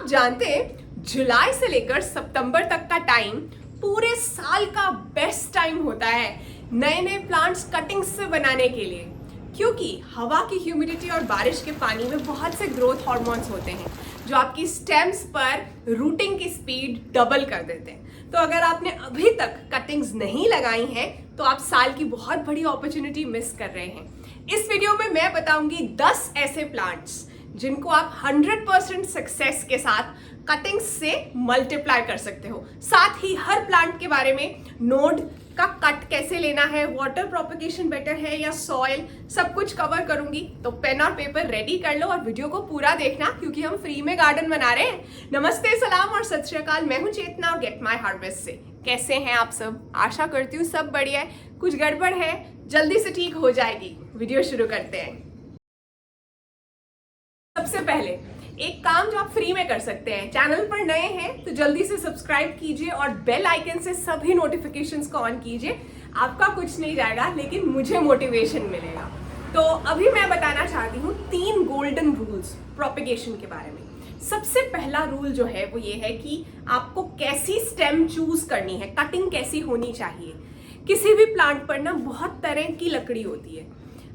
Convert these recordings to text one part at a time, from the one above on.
जानते हैं जुलाई से लेकर सितंबर तक का टाइम पूरे साल का बेस्ट टाइम होता है नए नए प्लांट्स कटिंग्स से बनाने के लिए, क्योंकि हवा की ह्यूमिडिटी और बारिश के पानी में बहुत से ग्रोथ हार्मोन्स होते हैं जो आपकी स्टेम्स पर रूटिंग की स्पीड डबल कर देते हैं। तो अगर आपने अभी तक कटिंग्स नहीं लगाई हैं तो आप साल की बहुत बड़ी अपॉर्चुनिटी मिस कर रहे हैं। इस वीडियो में मैं बताऊंगी 10 ऐसे प्लांट्स जिनको आप 100% सक्सेस के साथ कटिंग्स से मल्टीप्लाई कर सकते हो। साथ ही हर प्लांट के बारे में, नोड का कट कैसे लेना है, वाटर प्रोपगेशन बेटर है या सॉइल, सब कुछ कवर करूंगी। तो पेन और पेपर रेडी कर लो और वीडियो को पूरा देखना, क्योंकि हम फ्री में गार्डन बना रहे हैं। नमस्ते, सलाम और सत श्री अकाल। मैं हूं चेतना और गेट माय हार्वेस्ट से। कैसे हैं आप सब? आशा करती हूँ सब बढ़िया है। कुछ गड़बड़ है, जल्दी से ठीक हो जाएगी। वीडियो शुरू करते हैं। सबसे पहले एक काम जो आप फ्री में कर सकते हैं, चैनल पर नए हैं तो जल्दी से सब्सक्राइब कीजिए और बेल आइकन से सभी नोटिफिकेशंस को ऑन कीजिए। आपका कुछ नहीं जाएगा लेकिन मुझे मोटिवेशन मिलेगा। तो अभी मैं बताना चाहती हूँ 3 गोल्डन रूल्स प्रोपगेशन के बारे में। सबसे पहला रूल जो है वो ये है कि आपको कैसी स्टेम चूज करनी है, कटिंग कैसी होनी चाहिए। किसी भी प्लांट पर ना बहुत तरह की लकड़ी होती है,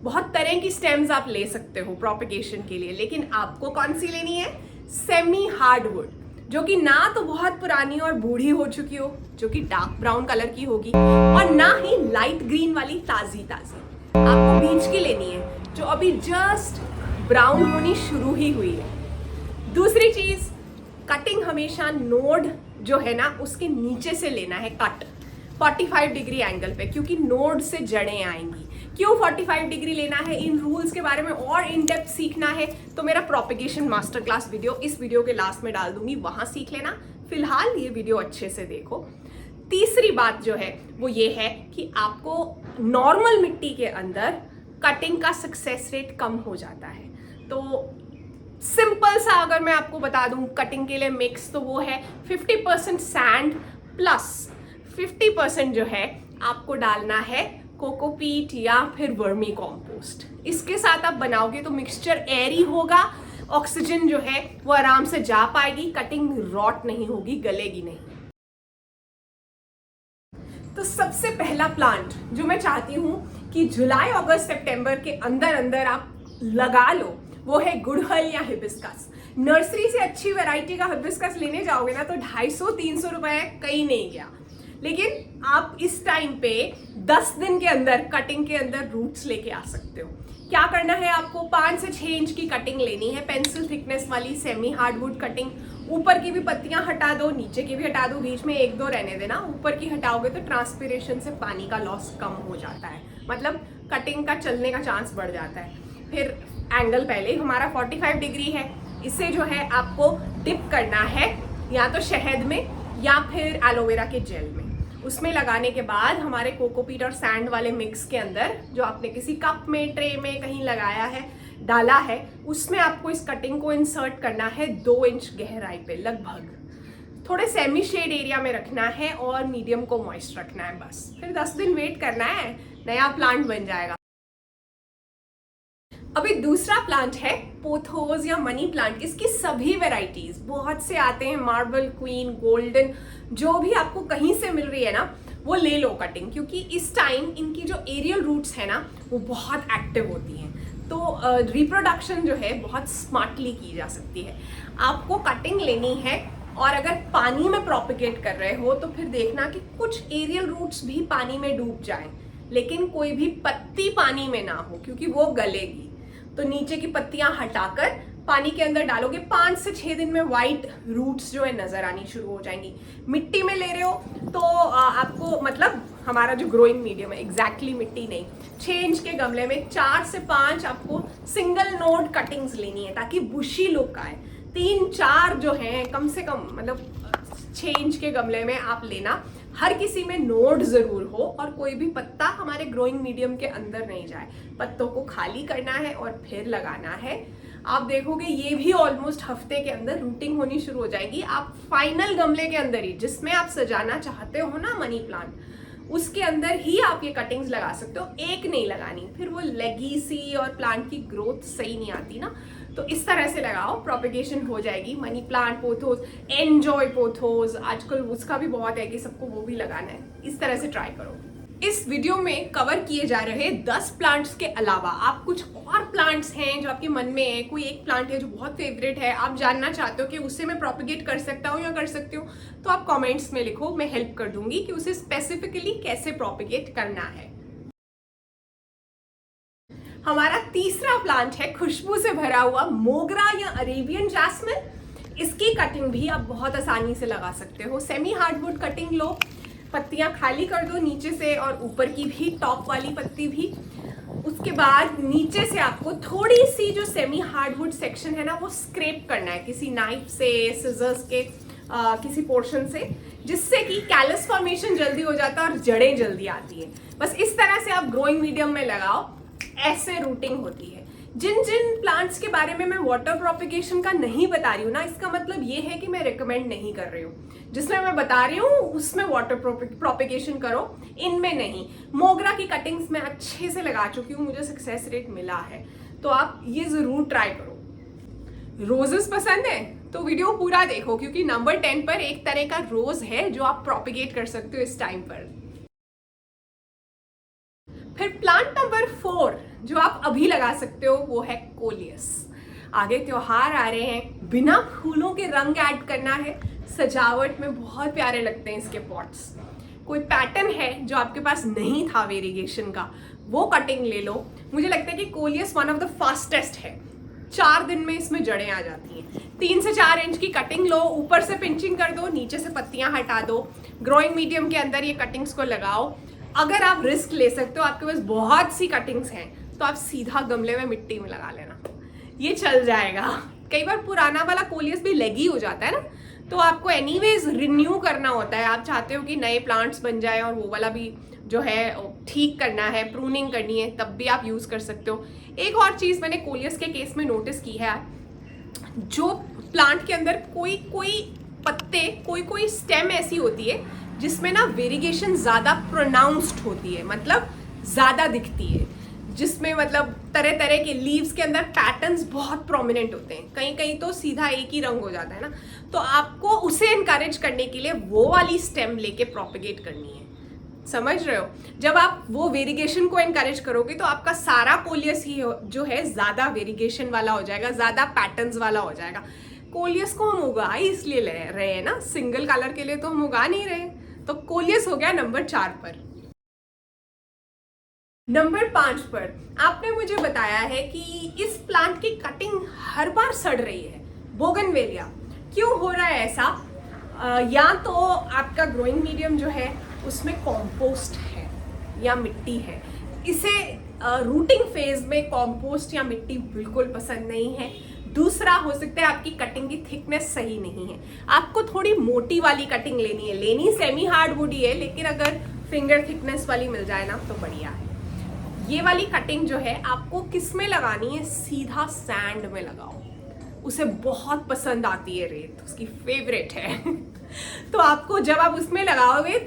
बहुत तरह की स्टेम्स आप ले सकते हो प्रोपगेशन के लिए, लेकिन आपको कौन सी लेनी है? सेमी हार्डवुड, जो कि ना तो बहुत पुरानी और बूढ़ी हो चुकी हो, जो कि डार्क ब्राउन कलर की होगी, और ना ही लाइट ग्रीन वाली ताजी ताजी। आपको बीच की लेनी है जो अभी जस्ट ब्राउन होनी शुरू ही हुई है। दूसरी चीज, कटिंग हमेशा नोड जो है ना उसके नीचे से लेना है कट, 45 डिग्री एंगल पे, क्योंकि नोड से जड़ें आएंगी। क्यों 45 डिग्री लेना है? इन रूल्स के बारे में और इन डेप्थ सीखना है तो मेरा प्रोपगेशन मास्टर क्लास वीडियो इस वीडियो के लास्ट में डाल दूंगी, वहां सीख लेना। फिलहाल ये वीडियो अच्छे से देखो। तीसरी बात जो है वो ये है कि आपको नॉर्मल मिट्टी के अंदर कटिंग का सक्सेस रेट कम हो जाता है। तो सिंपल सा अगर मैं आपको बता दूं कटिंग के लिए मिक्स, तो वो है 50% सैंड प्लस 50% जो है आपको डालना है कोकोपीट या फिर वर्मी कॉम्पोस्ट। इसके साथ आप बनाओगे तो मिक्सचर एयरी होगा, ऑक्सीजन जो है वो आराम से जा पाएगी, कटिंग रॉट नहीं होगी, गलेगी नहीं। तो सबसे पहला प्लांट जो मैं चाहती हूं कि जुलाई अगस्त सितंबर के अंदर अंदर आप लगा लो, वो है गुड़हल या हिबिस्कस। नर्सरी से अच्छी वैरायटी का हिबिस्कस लेने जाओगे ना तो 250-300 रुपए कहीं नहीं गया, लेकिन आप इस टाइम पे 10 दिन के अंदर कटिंग के अंदर रूट्स लेके आ सकते हो। क्या करना है आपको? 5 से 6 इंच की कटिंग लेनी है, पेंसिल थिकनेस वाली सेमी हार्डवुड कटिंग। ऊपर की भी पत्तियां हटा दो, नीचे की भी हटा दो, बीच में 1-2 रहने देना। ऊपर की हटाओगे तो ट्रांसपिरेशन से पानी का लॉस कम हो जाता है, मतलब कटिंग का चलने का चांस बढ़ जाता है। फिर एंगल पहले ही हमारा 45 डिग्री है, इसे जो है आपको डिप करना है या तो शहद में या फिर एलोवेरा के जेल में। उसमें लगाने के बाद हमारे कोकोपीट और सैंड वाले मिक्स के अंदर जो आपने किसी कप में, ट्रे में कहीं लगाया है, डाला है, उसमें आपको इस कटिंग को इंसर्ट करना है 2 इंच गहराई पे लगभग। थोड़े सेमी शेड एरिया में रखना है और मीडियम को मॉइस्ट रखना है बस। फिर 10 दिन वेट करना है, नया प्लांट बन जाएगा। अभी दूसरा प्लांट है पोथोस या मनी प्लांट। इसकी सभी वेराइटीज बहुत से आते हैं, मार्बल क्वीन, गोल्डन, जो भी आपको कहीं से मिल रही है ना वो ले लो कटिंग, क्योंकि इस टाइम इनकी जो एरियल रूट्स है ना वो बहुत एक्टिव होती हैं, तो रिप्रोडक्शन जो है बहुत स्मार्टली की जा सकती है। आपको कटिंग लेनी है और अगर पानी में प्रोपिगेट कर रहे हो तो फिर देखना कि कुछ एरियल रूट्स भी पानी में डूब जाएं, लेकिन कोई भी पत्ती पानी में ना हो, क्योंकि वो गलेगी। तो नीचे की पत्तियां हटाकर पानी के अंदर डालोगे, 5 से 6 दिन में वाइट रूट्स जो है नजर आनी शुरू हो जाएंगी। मिट्टी में ले रहे हो तो आपको, मतलब हमारा जो ग्रोइंग मीडियम है, एग्जैक्टली मिट्टी नहीं, 6 इंच के गमले में 4 से 5 आपको सिंगल नोड कटिंग्स लेनी है ताकि बुशी लुक आए। 3-4 जो है कम से कम, मतलब 6 इंच के गमले में आप लेना। हर किसी में नोड जरूर हो और कोई भी पत्ता हमारे ग्रोइंग मीडियम के अंदर नहीं जाए। पत्तों को खाली करना है और फिर लगाना है। आप देखोगे ये भी ऑलमोस्ट हफ्ते के अंदर रूटिंग होनी शुरू हो जाएगी। आप फाइनल गमले के अंदर ही, जिसमें आप सजाना चाहते हो ना मनी प्लांट, उसके अंदर ही आप ये कटिंग्स लगा सकते हो। एक नहीं लगानी, फिर वो लेगी सी और प्लांट की ग्रोथ सही नहीं आती ना। तो इस तरह से लगाओ, प्रोपेगेशन हो जाएगी। Money plant, pothos, enjoy pothos, आजकल उसका भी बहुत है कि सबको वो भी लगाना है। इस तरह से ट्राई करो। इस वीडियो में कवर किए जा रहे 10 प्लांट्स के अलावा आप कुछ और प्लांट्स हैं जो आपके मन में है, कोई एक प्लांट है जो बहुत फेवरेट है, आप जानना चाहते हो कि उससे मैं प्रोपेगेट कर सकता हूँ या कर सकती हूँ, तो आप कमेंट्स में लिखो, मैं हेल्प कर दूंगी कि उसे स्पेसिफिकली कैसे प्रोपेगेट करना है। हमारा तीसरा प्लांट है खुशबू से भरा हुआ मोगरा या अरेबियन जैस्मिन। इसकी कटिंग भी आप बहुत आसानी से लगा सकते हो। सेमी हार्डवुड कटिंग लो, पत्तियां खाली कर दो नीचे से और ऊपर की भी, टॉप वाली पत्ती भी। उसके बाद नीचे से आपको थोड़ी सी जो सेमी हार्डवुड सेक्शन है ना, वो स्क्रैप करना है किसी नाइफ से, सिजर्स के किसी पोर्शन से, जिससे कि कैलस फॉर्मेशन जल्दी हो जाता है और जड़ें जल्दी आती है। बस इस तरह से आप ग्रोइंग मीडियम में लगाओ, ऐसे रूटिंग होती है। जिन जिन प्लांट्स के बारे में मैं वाटर प्रोपेगेशन का नहीं बता रही हूँ ना, इसका मतलब ये है कि मैं रिकमेंड नहीं कर रही हूँ। जिसमें मैं बता रही हूँ उसमें वाटर प्रोपेगेशन करो, इनमें नहीं। मोगरा की कटिंग्स मैं अच्छे से लगा चुकी हूँ, मुझे सक्सेस रेट मिला है, तो आप ये जरूर ट्राई करो। रोजेस पसंद है तो वीडियो पूरा देखो, क्योंकि नंबर 10 पर एक तरह का रोज है जो आप प्रोपेगेट कर सकते हो इस टाइम पर। फिर प्लांट नंबर 4 जो आप अभी लगा सकते हो वो है कोलियस। आगे त्योहार आ रहे हैं, बिना फूलों के रंग ऐड करना है, सजावट में बहुत प्यारे लगते हैं इसके पॉट्स। कोई पैटर्न है जो आपके पास नहीं था वेरिएशन का, वो कटिंग ले लो। मुझे लगता है कि coleus one of the fastest है, 4 दिन में इसमें जड़ें आ जाती हैं। 3 से 4 इंच की कटिंग लो, ऊपर से पिंचिंग कर दो, नीचे से पत्तियां हटा दो, ग्रोइंग मीडियम के अंदर ये कटिंग्स को लगाओ। अगर आप रिस्क ले सकते हो, आपके पास बहुत सी कटिंग्स हैं, तो आप सीधा गमले में मिट्टी में लगा लेना, ये चल जाएगा। कई बार पुराना वाला कोलियस भी लेगी हो जाता है ना, तो आपको एनीवेज रिन्यू करना होता है। आप चाहते हो कि नए प्लांट्स बन जाए और वो वाला भी जो है ठीक करना है, प्रूनिंग करनी है, तब भी आप यूज कर सकते हो। एक और चीज मैंने कोलियस के केस में नोटिस की है, जो प्लांट के अंदर कोई कोई पत्ते, कोई कोई स्टेम ऐसी होती है जिसमें ना वेरिएशन ज्यादा प्रोनाउंस्ड होती है, मतलब ज्यादा दिखती है, जिसमें मतलब तरह तरह के लीव्स के अंदर पैटर्न्स बहुत प्रोमिनेंट होते हैं, कहीं कहीं तो सीधा एक ही रंग हो जाता है ना। तो आपको उसे एनकरेज करने के लिए वो वाली स्टेम लेके प्रोपेगेट करनी है, समझ रहे हो? जब आप वो वेरिएशन को एनकरेज करोगे तो आपका सारा कोलियस ही जो है ज्यादा वेरिएशन वाला हो जाएगा, ज्यादा पैटर्न्स वाला हो जाएगा। कोलियस को हम उगा ही इसलिए ले रहे हैं ना, सिंगल कलर के लिए तो हम उगा नहीं रहे। तो कोलियस हो गया नंबर 4 पर। नंबर 5 पर आपने मुझे बताया है कि इस प्लांट की कटिंग हर बार सड़ रही है, बोगनवेलिया। क्यों हो रहा है ऐसा? या तो आपका ग्रोइंग मीडियम जो है उसमें कॉम्पोस्ट है या मिट्टी है। इसे रूटिंग फेज में कॉम्पोस्ट या मिट्टी बिल्कुल पसंद नहीं है। दूसरा हो सकता है आपकी कटिंग की थिकनेस सही नहीं है, आपको थोड़ी मोटी वाली कटिंग लेनी है। लेनी सेमी हार्डवुड ही है, लेकिन अगर फिंगर थिकनेस वाली मिल जाए ना तो बढ़िया है। ये वाली कटिंग जो है आपको किस में लगानी है? सीधा सैंड में लगाओ, उसे बहुत पसंद आती है रेत, उसकी फेवरेट है। तो आपको जब आप उसमें लगाओगे,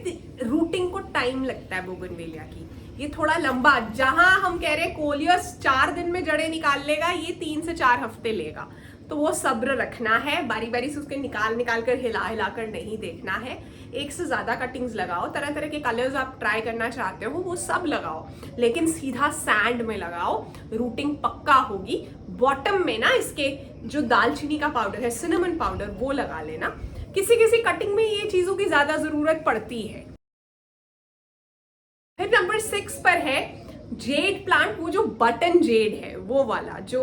रूटिंग को टाइम लगता है बोगनवेलिया की, ये थोड़ा लंबा। जहां हम कह रहे हैं कोलियस 4 दिन में जड़ें निकाल लेगा, ये 3 से 4 हफ्ते लेगा। तो वो सब्र रखना है, बारी बारी से उसके निकाल कर हिला कर नहीं देखना है। एक से ज्यादा कटिंग्स लगाओ, तरह तरह के कलर्स आप ट्राई करना चाहते हो वो सब लगाओ, लेकिन सीधा सैंड में लगाओ, रूटिंग पक्का होगी। बॉटम में ना इसके जो दालचीनी का पाउडर है, सिनेमन पाउडर, वो लगा लेना। किसी किसी कटिंग में ये चीजों की ज्यादा जरूरत पड़ती है। फिर नंबर 6 पर है जेड प्लांट, वो जो बटन जेड है वो वाला, जो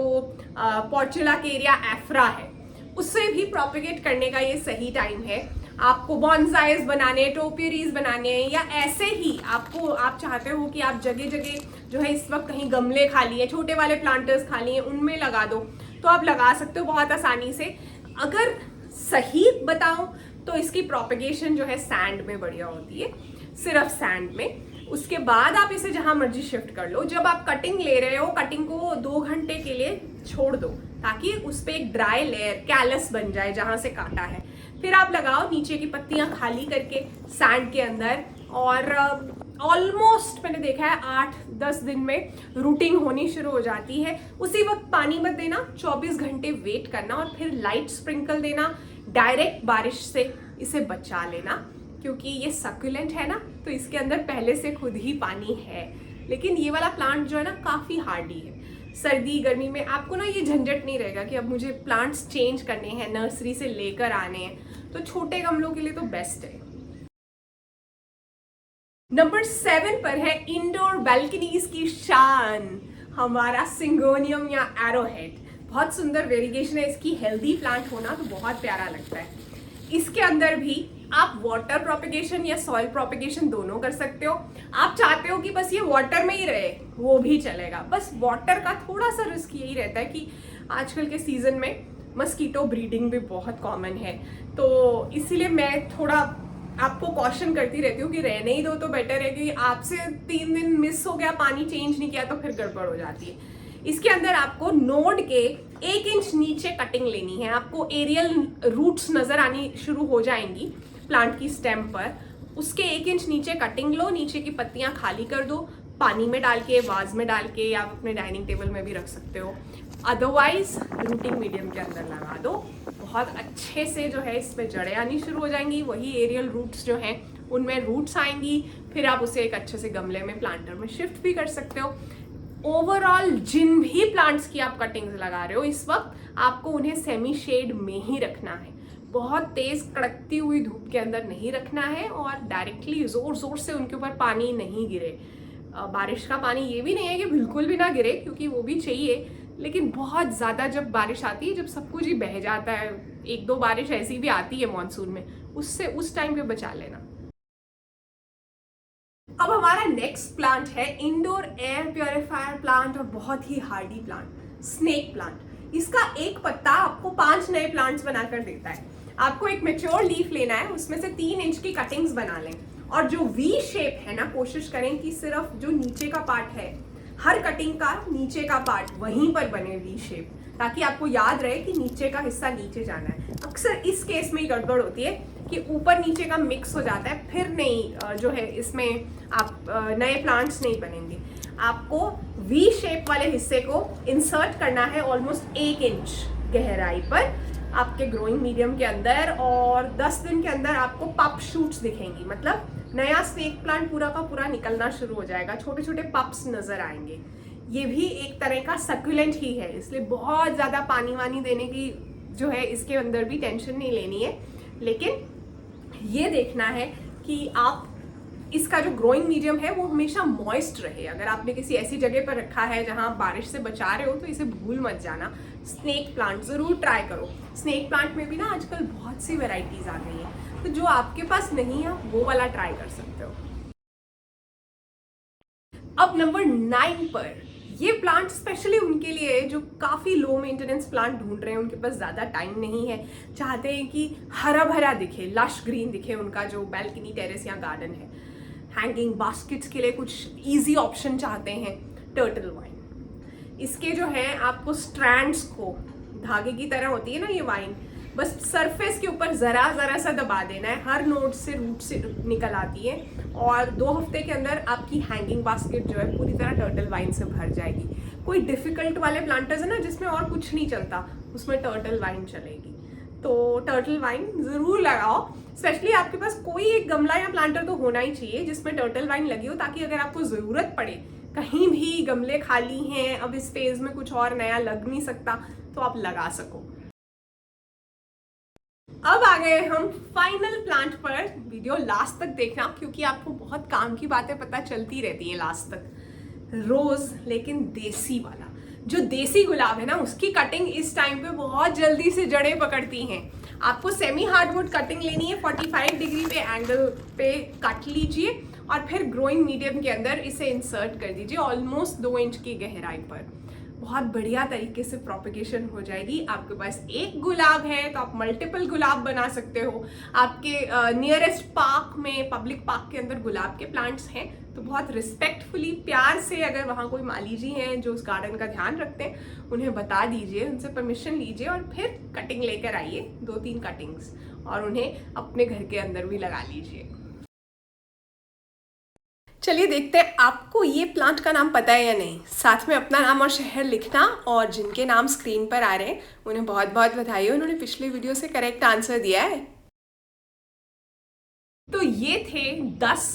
पोर्चुलाकेरिया एफ्रा है, उससे भी प्रोपेगेट करने का ये सही टाइम है। आपको बॉन्साइज बनाने, टोपियरीज बनाने हैं, या ऐसे ही आप चाहते हो कि आप जगह जगह जो है इस वक्त कहीं गमले खाली है, छोटे वाले प्लांटर्स खाली हैं, उनमें लगा दो, तो आप लगा सकते हो बहुत आसानी से। अगर सही बताऊं तो इसकी प्रोपेगेशन जो है सैंड में बढ़िया होती है, सिर्फ सैंड में। उसके बाद आप इसे जहां मर्जी शिफ्ट कर लो। जब आप कटिंग ले रहे हो, कटिंग को 2 घंटे के लिए छोड़ दो, ताकि उस पर एक ड्राई लेयर, कैलस बन जाए जहां से काटा है। फिर आप लगाओ नीचे की पत्तियां खाली करके सैंड के अंदर, ऑलमोस्ट मैंने देखा है 8-10 दिन में रूटिंग होनी शुरू हो जाती है। उसी वक्त पानी मत देना, 24 घंटे वेट करना और फिर लाइट स्प्रिंकल देना। डायरेक्ट बारिश से इसे बचा लेना, क्योंकि ये सक्यूलेंट है ना, तो इसके अंदर पहले से खुद ही पानी है। लेकिन ये वाला प्लांट जो है ना काफ़ी हार्डी है। सर्दी गर्मी में आपको ना ये झंझट नहीं रहेगा कि अब मुझे प्लांट्स चेंज करने हैं, नर्सरी से लेकर आने हैं। तो छोटे गमलों के लिए तो बेस्ट है। नंबर 7 पर है इंडोर बैल्कनीज की शान, हमारा सिंगोनियम या एरोहेड। बहुत सुंदर वेरिएशन है इसकी। हेल्दी प्लांट होना तो बहुत प्यारा लगता है। इसके अंदर भी आप वाटर प्रोपेगेशन या सॉइल प्रोपेगेशन दोनों कर सकते हो। आप चाहते हो कि बस ये वाटर में ही रहे, वो भी चलेगा। बस वाटर का थोड़ा सा रिस्क यही रहता है कि आजकल के सीजन में मस्कीटो ब्रीडिंग भी बहुत कॉमन है, तो इसीलिए मैं थोड़ा आपको कॉशन करती रहती हूँ कि रहने ही दो तो बेटर है, कि आपसे 3 दिन मिस हो गया, पानी चेंज नहीं किया तो फिर गड़बड़ हो जाती है। इसके अंदर आपको नोड के 1 इंच नीचे कटिंग लेनी है। आपको एरियल रूट्स नजर आनी शुरू हो जाएंगी प्लांट की स्टेम पर। उसके 1 इंच नीचे कटिंग लो, नीचे की पत्तियां खाली कर दो, पानी में डाल के, वाज में डाल के, या आप अपने डाइनिंग टेबल में भी रख सकते हो। अदरवाइज रूटिंग मीडियम के अंदर लगा दो। बहुत अच्छे से जो है इसमें जड़ें आनी शुरू हो जाएंगी। वही एरियल रूट्स जो हैं उनमें रूट्स आएंगी। फिर आप उसे एक अच्छे से गमले में, प्लांटर में शिफ्ट भी कर सकते हो। ओवरऑल जिन भी प्लांट्स की आप कटिंग्स लगा रहे हो इस वक्त, आपको उन्हें सेमी शेड में ही रखना है। बहुत तेज कड़कती हुई धूप के अंदर नहीं रखना है, और डायरेक्टली जोर जोर से उनके ऊपर पानी नहीं गिरे। बारिश का पानी ये भी नहीं है कि बिल्कुल भी ना गिरे, क्योंकि वो भी चाहिए, लेकिन बहुत ज़्यादा जब बारिश आती है, जब सब कुछ ही बह जाता है, 1-2 बारिश ऐसी भी आती है मॉनसून में, उससे उस टाइम पे बचा लेना। अब हमारा नेक्स्ट प्लांट है इंडोर एयर प्योरीफायर प्लांट, और बहुत ही हार्डी प्लांट, स्नेक प्लांट। इसका एक पत्ता आपको 5 नए प्लांट्स बनाकर देता है। आपको एक मेच्योर लीफ लेना है, उसमें से 3 इंच की कटिंग्स बना लें, और जो वी शेप है ना, कोशिश करें कि सिर्फ जो नीचे का पार्ट है, हर कटिंग का नीचे का पार्ट वहीं पर बने वी शेप, ताकि आपको याद रहे कि नीचे का हिस्सा नीचे जाना है। अक्सर इस केस में गड़बड़ होती है कि ऊपर नीचे का मिक्स हो जाता है, फिर नहीं जो है इसमें आप नए प्लांट्स नहीं बनेंगे। आपको वी शेप वाले हिस्से को इंसर्ट करना है ऑलमोस्ट 1 इंच गहराई पर आपके ग्रोइंग मीडियम के अंदर, और 10 दिन के अंदर आपको पप शूट्स दिखेंगी। मतलब नया स्नेक प्लांट पूरा का पूरा निकलना शुरू हो जाएगा, छोटे छोटे पप्स नजर आएंगे। ये भी एक तरह का सक्यूलेंट ही है, इसलिए बहुत ज़्यादा पानी वानी देने की जो है इसके अंदर भी टेंशन नहीं लेनी है। लेकिन ये देखना है कि आप इसका जो ग्रोइंग मीडियम है वो हमेशा मॉइस्ट रहे। अगर आपने किसी ऐसी जगह पर रखा है जहां आप बारिश से बचा रहे हो तो इसे भूल मत जाना। स्नेक प्लांट ज़रूर ट्राई करो। स्नेक प्लांट में भी ना आजकल बहुत सी वेराइटीज़ आ गई हैं, तो जो आपके पास नहीं है वो वाला ट्राई कर सकते हो। अब नंबर 9 पर ये प्लांट स्पेशली उनके लिए जो काफ़ी लो मेंटेनेंस प्लांट ढूंढ रहे हैं, उनके पास ज़्यादा टाइम नहीं है, चाहते हैं कि हरा भरा दिखे, लश ग्रीन दिखे उनका जो बैल्कनी, टेरेस या गार्डन है। हैंगिंग बास्केट्स के लिए कुछ इजी ऑप्शन चाहते हैं। टर्टल वाइन, इसके जो है आपको स्ट्रैंड्स को, धागे की तरह होती है ना ये वाइन, बस सरफेस के ऊपर ज़रा सा दबा देना है। हर नोड से रूट से निकल आती है, और 2 हफ्ते के अंदर आपकी हैंगिंग बास्केट जो है पूरी तरह टर्टल वाइन से भर जाएगी। कोई डिफिकल्ट वाले प्लांटर्स है ना जिसमें और कुछ नहीं चलता, उसमें टर्टल वाइन चलेगी। तो टर्टल वाइन ज़रूर लगाओ। स्पेशली आपके पास कोई एक गमला या प्लांटर तो होना ही चाहिए जिसमें टर्टल वाइन लगी हो, ताकि अगर आपको ज़रूरत पड़े, कहीं भी गमले खाली हैं, अब इस फेज में कुछ और नया लग नहीं सकता, तो आप लगा सको। अब आ गए हम फाइनल प्लांट पर। वीडियो लास्ट तक देखना, क्योंकि आपको बहुत काम की बातें पता चलती रहती हैं लास्ट तक। रोज, लेकिन देसी वाला। जो देसी गुलाब है ना, उसकी कटिंग इस टाइम पे बहुत जल्दी से जड़ें पकड़ती हैं। आपको सेमी हार्डवुड कटिंग लेनी है, 45 डिग्री पे एंगल पे कट लीजिए, और फिर ग्रोइंग मीडियम के अंदर इसे इंसर्ट कर दीजिए ऑलमोस्ट 2 इंच की गहराई पर। बहुत बढ़िया तरीके से प्रोपेगेशन हो जाएगी। आपके पास एक गुलाब है तो आप मल्टीपल गुलाब बना सकते हो। आपके नियरेस्ट पार्क में, पब्लिक पार्क के अंदर गुलाब के प्लांट्स हैं, तो बहुत रिस्पेक्टफुली, प्यार से, अगर वहाँ कोई माली जी हैं जो उस गार्डन का ध्यान रखते हैं, उन्हें बता दीजिए, उनसे परमिशन लीजिए, और फिर कटिंग लेकर आइए, 2-3 कटिंग्स, और उन्हें अपने घर के अंदर भी लगा लीजिए। चलिए देखते हैं आपको ये प्लांट का नाम पता है या नहीं। साथ में अपना नाम और शहर लिखना, और जिनके नाम स्क्रीन पर आ रहे हैं उन्हें बहुत बहुत बधाई हो, उन्होंने पिछले वीडियो से करेक्ट आंसर दिया है। तो ये थे 10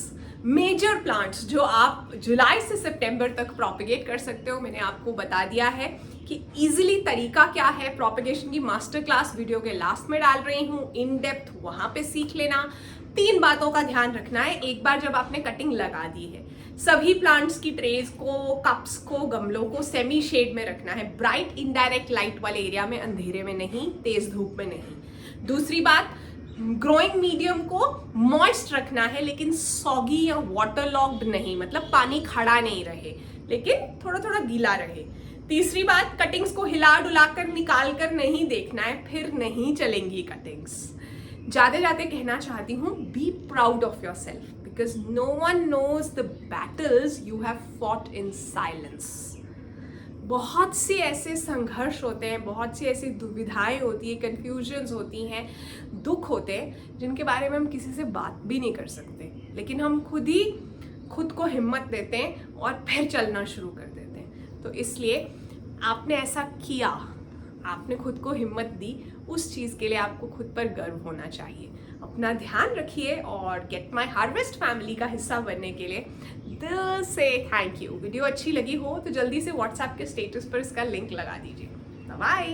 मेजर प्लांट्स जो आप जुलाई से सितंबर तक प्रोपेगेट कर सकते हो। मैंने आपको बता दिया है कि इजीली तरीका क्या है। प्रोपेगेशन की मास्टर क्लास वीडियो के लास्ट में डाल रही हूँ, इन डेप्थ वहां पे सीख लेना। 3 बातों का ध्यान रखना है। एक बार जब आपने कटिंग लगा दी है, सभी प्लांट्स की ट्रेज को, कप्स को, गमलों को सेमी शेड में रखना है। ब्राइट इनडायरेक्ट लाइट वाले एरिया में, अंधेरे में नहीं, तेज धूप में नहीं। दूसरी बात, ग्रोइंग मीडियम को मॉइस्ट रखना है, लेकिन सॉगी या वाटर लॉक्ड नहीं, मतलब पानी खड़ा नहीं रहे लेकिन थोड़ा थोड़ा गीला रहे। तीसरी बात, कटिंग्स को हिला डुला कर निकाल कर नहीं देखना है, फिर नहीं चलेंगी कटिंग्स। जाते जाते कहना चाहती हूँ, be proud of yourself, because no one knows the battles you have fought in silence. बहुत से ऐसे संघर्ष होते हैं, बहुत सी ऐसी दुविधाएं होती है, कन्फ्यूजन्स होती हैं, दुख होते हैं जिनके बारे में हम किसी से बात भी नहीं कर सकते, लेकिन हम खुद को हिम्मत देते हैं और फिर चलना शुरू कर देते हैं। तो इसलिए आपने ऐसा किया, आपने खुद को हिम्मत दी, उस चीज़ के लिए आपको खुद पर गर्व होना चाहिए। अपना ध्यान रखिए और गेट माई हार्वेस्ट फैमिली का हिस्सा बनने के लिए दिल से थैंक यू। वीडियो अच्छी लगी हो तो जल्दी से व्हाट्सएप के स्टेटस पर इसका लिंक लगा दीजिए। बाय।